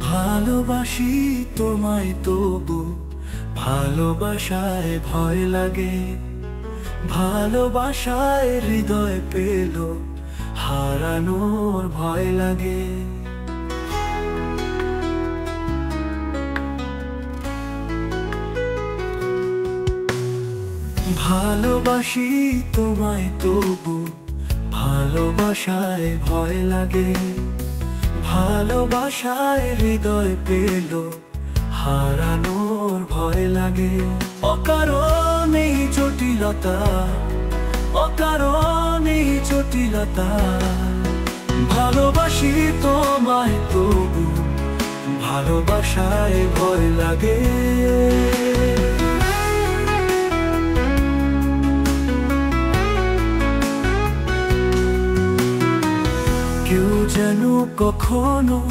ভালোবাসি তোমায় তবু ভালোবাসায় ভয় লাগে। ভালোবাসায় হৃদয় পেল হারানোর ভয় লাগে। ভালোবাসি তোমায় তবু ভালোবাসায় ভয় লাগে। ভালোবাসায় হৃদয় পেল হারানোর ভয় লাগে। অকারণে জটিলতা, অকারণে জটিলতা। ভালোবাসি তোমায় তবু ভালোবাসায় ভয় লাগে। কেউ যেন কখনো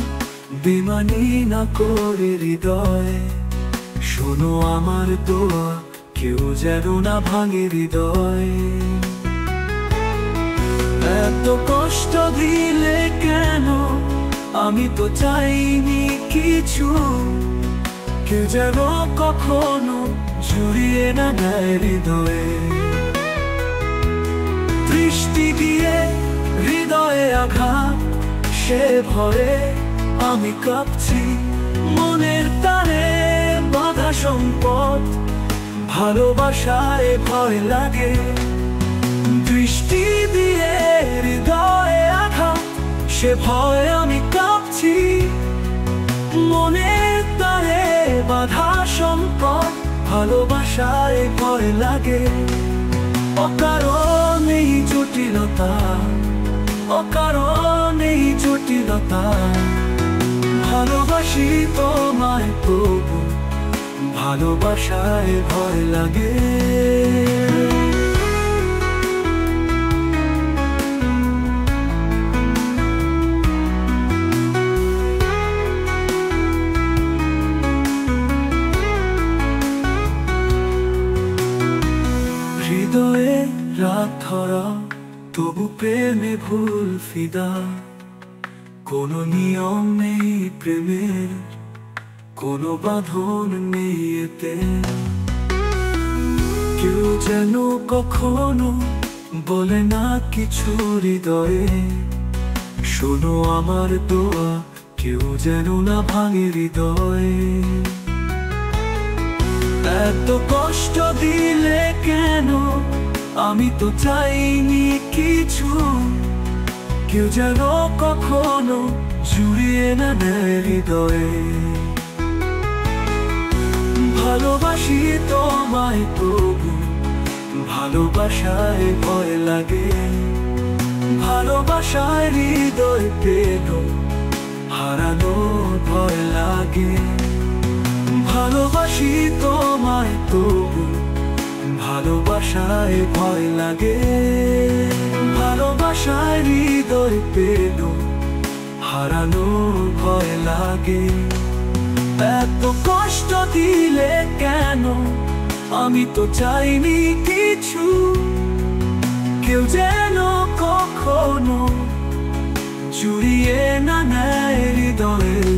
বেমানি না করে হৃদয়, শোনো আমার দোয়া, কেউ যেন না ভাঙে হৃদয়। এত কষ্ট দিলে কেন, আমি তো চাইনি কিছু। কেউ যেন কখনো জুড়িয়ে না দেয় হৃদয়ে। দৃষ্টি দিয়ে হৃদয়ে আঘাত, সে ভয়ে আমি কাঁপছি। মনের তারে বাঁধা সম্পদ, ভালোবাসায় ভয় লাগে। দৃষ্টি দিয়ে হৃদয়ে আঘাত, সে ভয়ে আমি কাঁপছি। মনের তারে বাঁধা সম্পদ, ভালোবাসায় ভয় লাগে। অকারণে জটিলতা, অকারণে জটিলতা। ভালোবাসি তোমায় তবু ভালোবাসায় ভয় লাগে। হৃদয়ে রাত ধরা, তবু প্রেমে ভুল ফিদা। কোনো নিয়ম নেই প্রেমের, কোনো বাঁধন নেই এতে। কেউ যেন কখনো বলে না কিছু হৃদয়ে, শোনো আমার দোয়া, কেউ যেন না ভাঙে হৃদয়ে। এত কষ্ট দিলে কেন, আমি তো চাইনি কিছু। কেউ যেন কখনো জুড়িয়ে না দেয় হৃদয়ে। ভালোবাসি তোমায় তবু ভালোবাসায় ভয় লাগে। ভালোবাসায় হৃদয় পেল হারানোর ভয় লাগে। ভালোবাসি তোমায় তবু ভালোবাসায় ভয় লাগে। ভালোবাসায় হৃদয় পেল হারানোর ভয় লাগে। এত কষ্ট দিলে কেন, আমি তো চাইনি কিছু। কেউ যেন কখনো জুড়িয়ে না নেয় হৃদয়ে।